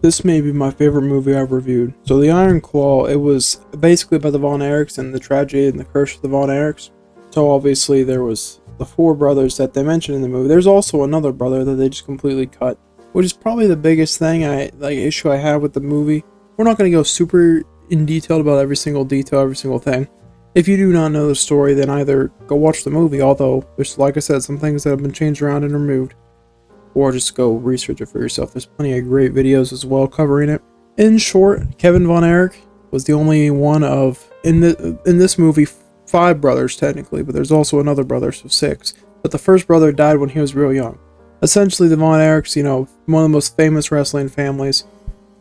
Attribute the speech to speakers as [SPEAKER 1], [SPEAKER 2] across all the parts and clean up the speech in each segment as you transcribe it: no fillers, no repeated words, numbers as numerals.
[SPEAKER 1] This may be my favorite movie I've reviewed. So The Iron Claw, it was basically about the Von Erichs and the tragedy and the curse of the Von Erichs. So obviously there was the four brothers that they mentioned in the movie. There's also another brother that they just completely cut, which is probably the biggest thing issue I have with the movie. We're not going to go super in detail about every single detail, every single thing. If you do not know the story, then either go watch the movie, although there's, like I said, some things that have been changed around and removed, or just go research it for yourself. There's plenty of great videos as well covering it. In short, Kevin Von Erich was the only one of, in this movie, 5 brothers technically, but there's also another brother, so 6. But the first brother died when he was real young. Essentially, the Von Erichs, one of the most famous wrestling families,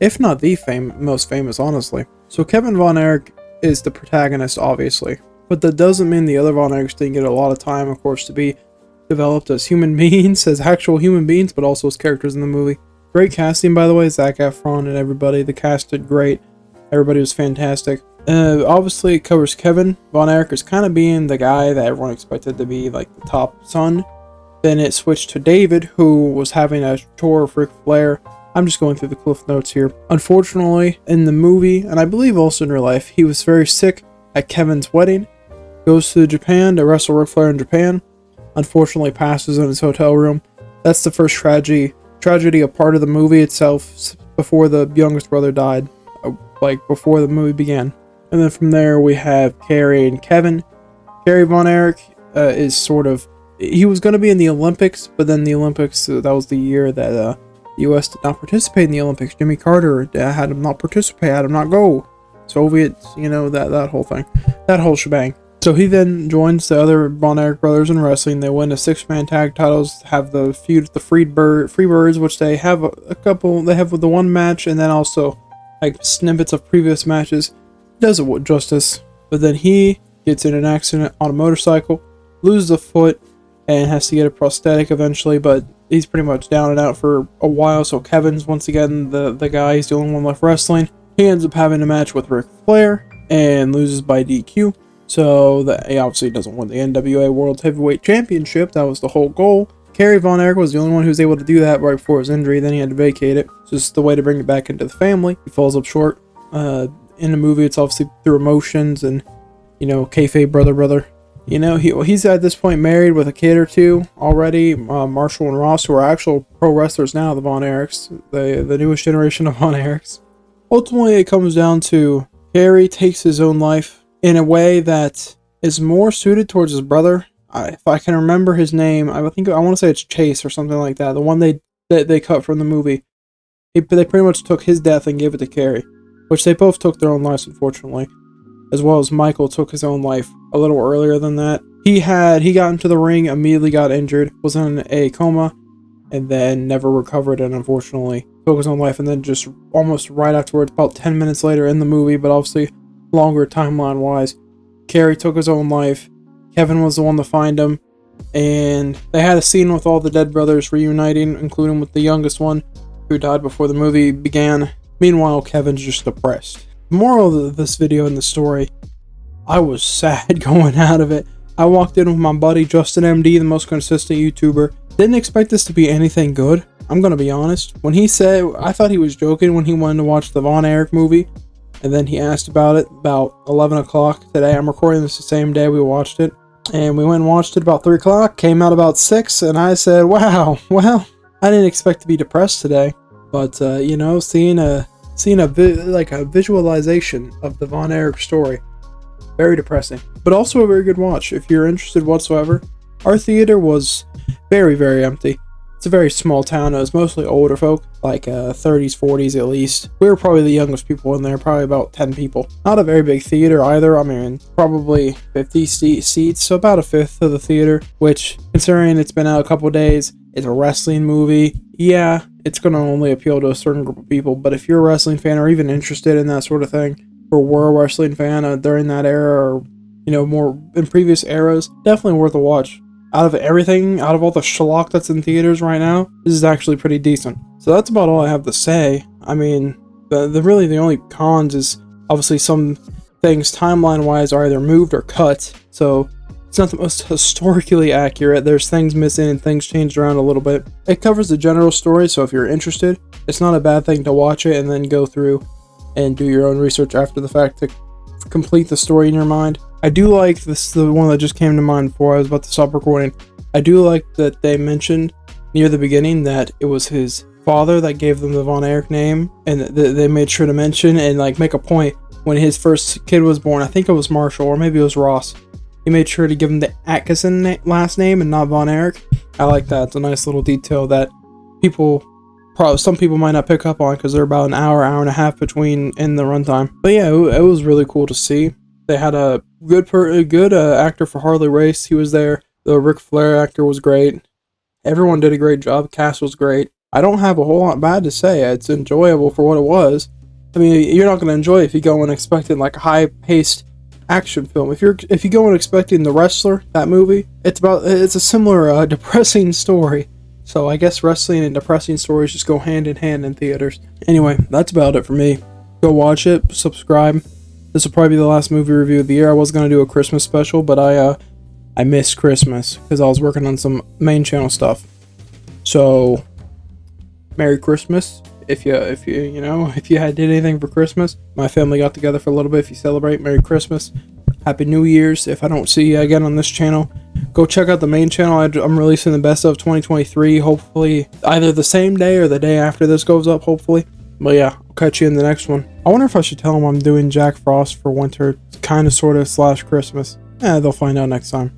[SPEAKER 1] if not the most famous, honestly. So Kevin Von Erich is the protagonist, obviously, but that doesn't mean the other Von Erichs didn't get a lot of time, of course, to be developed as human beings, as actual human beings, but also as characters in the movie. Great casting, by the way. Zac Efron and everybody. The cast did great. Everybody was fantastic. Obviously, it covers Kevin Von Erich as kind of being the guy that everyone expected to be like the top son. Then it switched to David, who was having a tour of Ric Flair. I'm just going through the cliff notes here. Unfortunately, in the movie, and I believe also in real life, he was very sick at Kevin's wedding. Goes to Japan to wrestle Ric Flair in Japan. Unfortunately passes in his hotel room. That's the first tragedy, a part of the movie itself, before the youngest brother died, like before the movie began. And then from there we have Kerry and Kevin. Kerry Von Erich is sort of, he was going to be in the Olympics, but then the Olympics, that was the year that the U.S. did not participate in the Olympics. Jimmy Carter had him not participate, had him not go. Soviets, that whole thing, that whole shebang. So he then joins the other Von Erich brothers in wrestling. They win the 6-man tag titles, have the feud with the Freebirds, which they have a couple. They have with the one match, and then also like snippets of previous matches. Does it justice, but then he gets in an accident on a motorcycle, loses a foot, and has to get a prosthetic eventually. But he's pretty much down and out for a while. So Kevin's once again the guy. He's the only one left wrestling. He ends up having a match with Ric Flair and loses by DQ. So he obviously doesn't win the NWA World Heavyweight Championship. That was the whole goal. Kerry Von Erich was the only one who was able to do that right before his injury. Then he had to vacate it. It's just the way to bring it back into the family. He falls up short. In the movie, it's obviously through emotions and, kayfabe brother. He's at this point married with a kid or two already. Marshall and Ross, who are actual pro wrestlers now, the Von Erichs, the newest generation of Von Erichs. Ultimately, it comes down to Kerry takes his own life in a way that is more suited towards his brother. If I can remember his name, I want to say it's Chase or something like that. The one they cut from the movie. They pretty much took his death and gave it to Kerry, which they both took their own lives, unfortunately. As well as Michael took his own life a little earlier than that. He got into the ring, immediately got injured, was in a coma, and then never recovered, and unfortunately took his own life. And then just almost right afterwards, about 10 minutes later in the movie, but obviously longer timeline wise, Kerry took his own life. Kevin was the one to find him, and they had a scene with all the dead brothers reuniting, including with the youngest one who died before the movie began. Meanwhile, Kevin's just depressed. The moral of this video and the story, I was sad going out of it. I walked in with my buddy Justin MD, the most consistent YouTuber. Didn't expect this to be anything good, I'm gonna be honest. When he said, I thought he was joking when he wanted to watch the Von Erich movie. And then he asked about it about 11 o'clock today. I'm recording this the same day we watched it. And we went and watched it about 3 o'clock. Came out about 6. And I said, wow, well, I didn't expect to be depressed today. But, seeing a visualization of the Von Erich story. Very depressing. But also a very good watch if you're interested whatsoever. Our theater was very, very empty. It's a very small town. It was mostly older folk, like 30s, 40s at least. We were probably the youngest people in there, probably about 10 people. Not a very big theater either. I mean, probably 50 seats, so about a fifth of the theater, which, considering it's been out a couple days, it's a wrestling movie. Yeah, it's going to only appeal to a certain group of people, but if you're a wrestling fan or even interested in that sort of thing, or were a wrestling fan during that era or, more in previous eras, definitely worth a watch. Out of everything, out of all the schlock that's in theaters right now, this is actually pretty decent. So that's about all I have to say. I mean, the only cons is obviously some things timeline-wise are either moved or cut, so it's not the most historically accurate. There's things missing and things changed around a little bit. It covers the general story, so if you're interested, It's not a bad thing to watch it and then go through and do your own research after the fact to complete the story in your mind. I do like this, the one that just came to mind before I was about to stop recording. I do like that they mentioned near the beginning that it was his father that gave them the Von Erich name, and they made sure to mention and like make a point when his first kid was born. I think it was Marshall, or maybe it was Ross. He made sure to give him the Atkinson last name and not Von Erich. I like that. It's a nice little detail that some people might not pick up on because they're about an hour and a half between in the runtime. But yeah, it was really cool to see. They had a good actor for Harley Race. He was there. The Ric Flair actor was great. Everyone did a great job. The cast was great. I don't have a whole lot bad to say. It's enjoyable for what it was. I mean, you're not going to enjoy it if you go in expecting like a high-paced action film. If you go in expecting The Wrestler, that movie, it's a similar depressing story. So I guess wrestling and depressing stories just go hand in hand in theaters. Anyway, that's about it for me. Go watch it. Subscribe. This will probably be the last movie review of the year. I was going to do a Christmas special, but I missed Christmas because I was working on some main channel stuff. So, Merry Christmas. If you did anything for Christmas, my family got together for a little bit. If you celebrate, Merry Christmas. Happy New Year's. If I don't see you again on this channel, go check out the main channel. I'm releasing the best of 2023, hopefully either the same day or the day after this goes up, hopefully. But yeah, I'll catch you in the next one. I wonder if I should tell them I'm doing Jack Frost for winter, kind of, sort of, / Christmas. They'll find out next time.